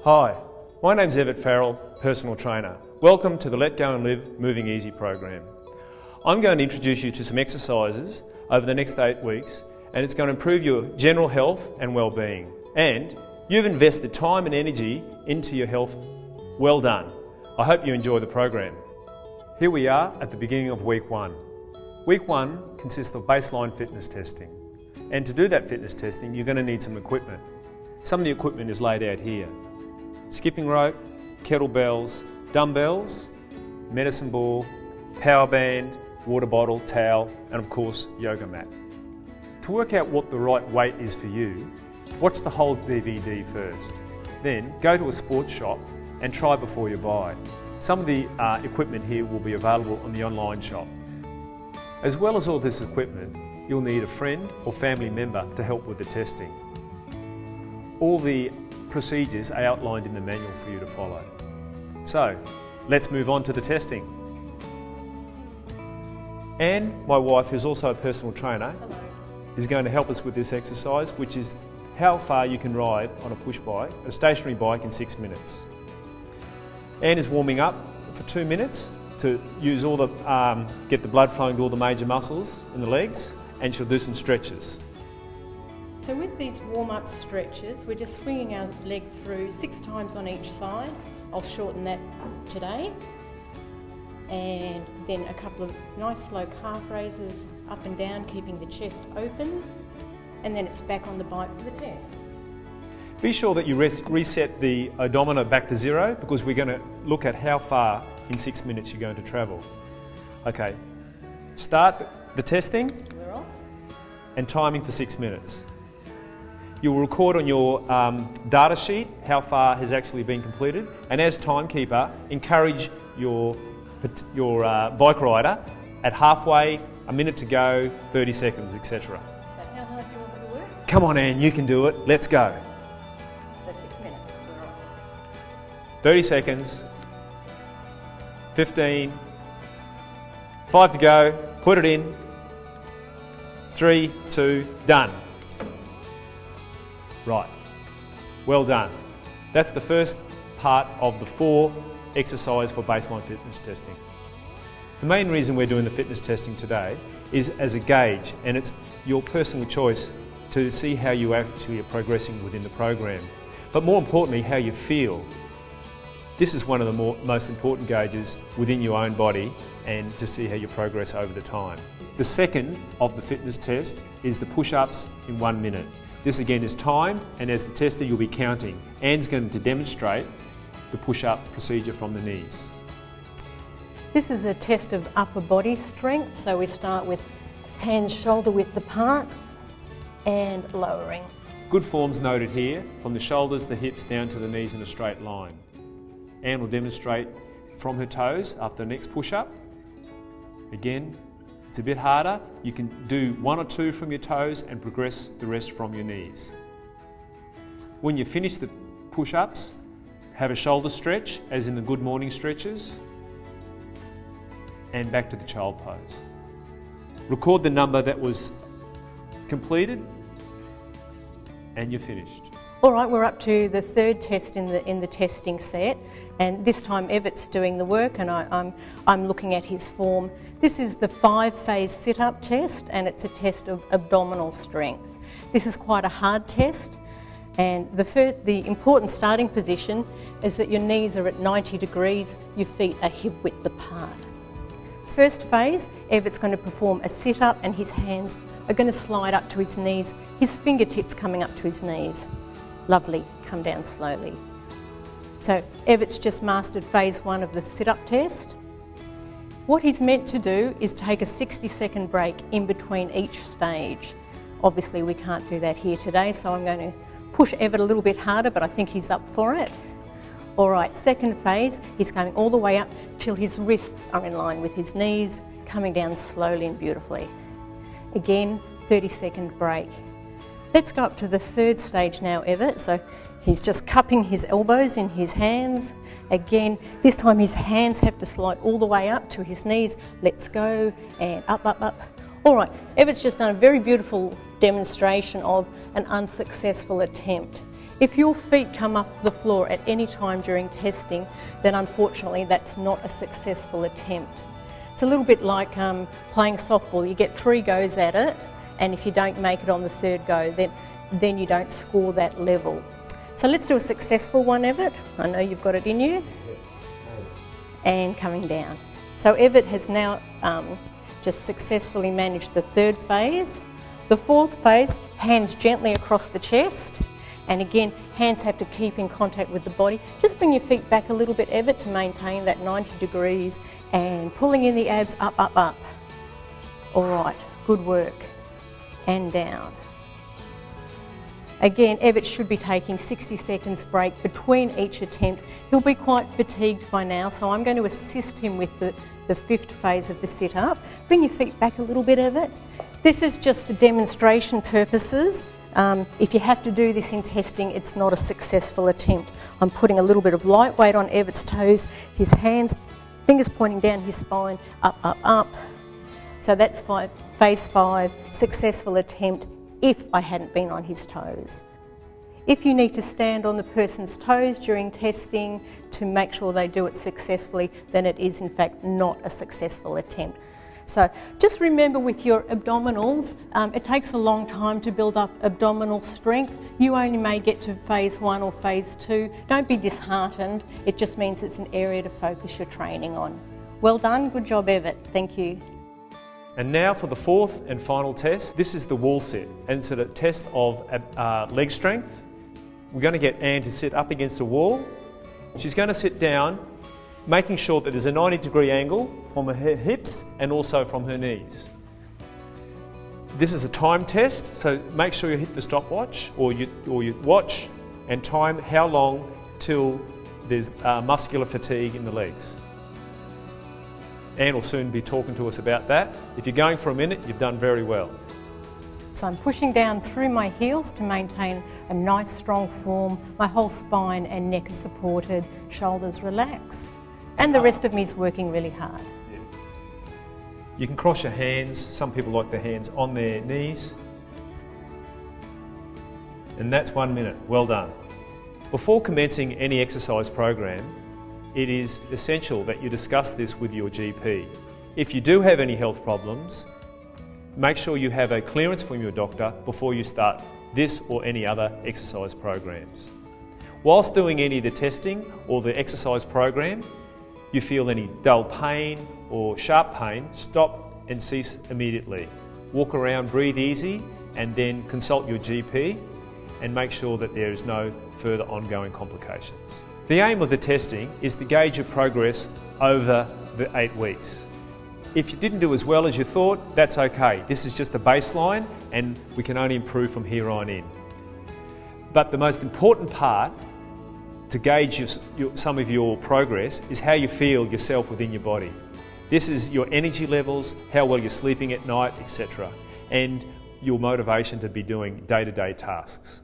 Hi, my name's Everett Farrell, personal trainer. Welcome to the Let Go and Live Moving Easy program. I'm going to introduce you to some exercises over the next 8 weeks, and it's going to improve your general health and well-being. And you've invested time and energy into your health. Well done. I hope you enjoy the program. Here we are at the beginning of week 1. Week 1 consists of baseline fitness testing. And to do that fitness testing, you're going to need some equipment. Some of the equipment is laid out here. Skipping rope, kettlebells, dumbbells, medicine ball, power band, water bottle, towel, and of course, yoga mat. To work out what the right weight is for you, watch the whole DVD first. Then go to a sports shop and try before you buy. Some of the equipment here will be available on the online shop. As well as all this equipment, you'll need a friend or family member to help with the testing. All the procedures are outlined in the manual for you to follow. So, let's move on to the testing. Anne, my wife, who's also a personal trainer, is going to help us with this exercise, which is how far you can ride on a push bike, a stationary bike, in 6 minutes. Anne is warming up for 2 minutes to use all the, get the blood flowing to all the major muscles in the legs, and she'll do some stretches. So with these warm-up stretches, we're just swinging our leg through 6 times on each side. I'll shorten that today. And then a couple of nice slow calf raises up and down, keeping the chest open. And then it's back on the bike for the test. Be sure that you reset the odometer back to 0, because we're going to look at how far in 6 minutes you're going to travel. Okay, start the testing. We're off. And timing for 6 minutes. You'll record on your data sheet how far has actually been completed, and as timekeeper, encourage your bike rider at halfway, a minute to go, 30 seconds, etc. So how hard do you want me to work? Come on, Anne, you can do it. Let's go. So 6 minutes, we're off. 30 seconds, 15, 5 to go, put it in, 3, 2, done. Right, well done. That's the first part of the 4 exercise for baseline fitness testing. The main reason we're doing the fitness testing today is as a gauge, and it's your personal choice to see how you actually are progressing within the program, but more importantly, how you feel. This is one of the most important gauges within your own body, and to see how you progress over the time. The second of the fitness test is the push-ups in 1 minute. This again is timed, and as the tester you'll be counting. Anne's going to demonstrate the push-up procedure from the knees. This is a test of upper body strength, so we start with hands shoulder width apart and lowering. Good forms noted here, from the shoulders, the hips, down to the knees in a straight line. Anne will demonstrate from her toes after the next push-up. Again, it's a bit harder. You can do 1 or 2 from your toes and progress the rest from your knees. When you finish the push-ups, have a shoulder stretch, as in the good morning stretches, and back to the child pose. Record the number that was completed, and you're finished. All right, we're up to the 3rd test in the testing set, and this time Everett's doing the work, and I'm looking at his form. This is the 5-phase sit-up test, and it's a test of abdominal strength. This is quite a hard test, and the important starting position is that your knees are at 90 degrees, your feet are hip width apart. First phase, Everett's going to perform a sit-up, and his hands are going to slide up to his knees, his fingertips coming up to his knees. Lovely, come down slowly. So Everett's just mastered phase 1 of the sit-up test. What he's meant to do is take a 60-second break in between each stage. Obviously we can't do that here today, so I'm going to push Everett a little bit harder, but I think he's up for it. All right, second phase, he's going all the way up till his wrists are in line with his knees, coming down slowly and beautifully. Again, 30-second break. Let's go up to the 3rd stage now, Everett. So he's just cupping his elbows in his hands. Again, this time his hands have to slide all the way up to his knees. Let's go, and up, up, up. All right, Everett's just done a very beautiful demonstration of an unsuccessful attempt. If your feet come off the floor at any time during testing, then unfortunately that's not a successful attempt. It's a little bit like playing softball. You get 3 goes at it, and if you don't make it on the 3rd go, then you don't score that level. So let's do a successful one, Everett. I know you've got it in you. And coming down. So Everett has now just successfully managed the 3rd phase. The 4th phase, hands gently across the chest. And again, hands have to keep in contact with the body. Just bring your feet back a little bit, Everett, to maintain that 90 degrees and pulling in the abs, up, up, up. All right, good work. And down. Again, Everett should be taking 60 seconds break between each attempt. He'll be quite fatigued by now, so I'm going to assist him with the 5th phase of the sit-up. Bring your feet back a little bit, Everett. This is just for demonstration purposes. If you have to do this in testing, it's not a successful attempt. I'm putting a little bit of light weight on Everett's toes, his hands, fingers pointing down his spine, up, up, up. So that's phase 5, successful attempt if I hadn't been on his toes. If you need to stand on the person's toes during testing to make sure they do it successfully, then it is in fact not a successful attempt. So just remember with your abdominals, it takes a long time to build up abdominal strength. You only may get to phase 1 or phase 2. Don't be disheartened. It just means it's an area to focus your training on. Well done. Good job, Everett. Thank you. And now for the 4th and final test. This is the wall sit, and it's a test of leg strength. We're going to get Anne to sit up against the wall. She's going to sit down, making sure that there's a 90-degree angle from her hips and also from her knees. This is a time test, so make sure you hit the stopwatch or you watch and time how long till there's muscular fatigue in the legs. Anne will soon be talking to us about that. If you're going for a minute, you've done very well. So I'm pushing down through my heels to maintain a nice strong form. My whole spine and neck are supported, shoulders relax. And the rest of me is working really hard. Yeah. You can cross your hands. Some people like their hands on their knees. And that's 1 minute. Well done. Before commencing any exercise program, it is essential that you discuss this with your GP. If you do have any health problems, make sure you have a clearance from your doctor before you start this or any other exercise programs. Whilst doing any of the testing or the exercise program, you feel any dull pain or sharp pain, stop and cease immediately. Walk around, breathe easy, and then consult your GP and make sure that there is no further ongoing complications. The aim of the testing is to gauge your progress over the 8 weeks. If you didn't do as well as you thought, that's okay. This is just a baseline and we can only improve from here on in. But the most important part to gauge some of your progress is how you feel yourself within your body. This is your energy levels, how well you're sleeping at night, etc. and your motivation to be doing day-to-day tasks.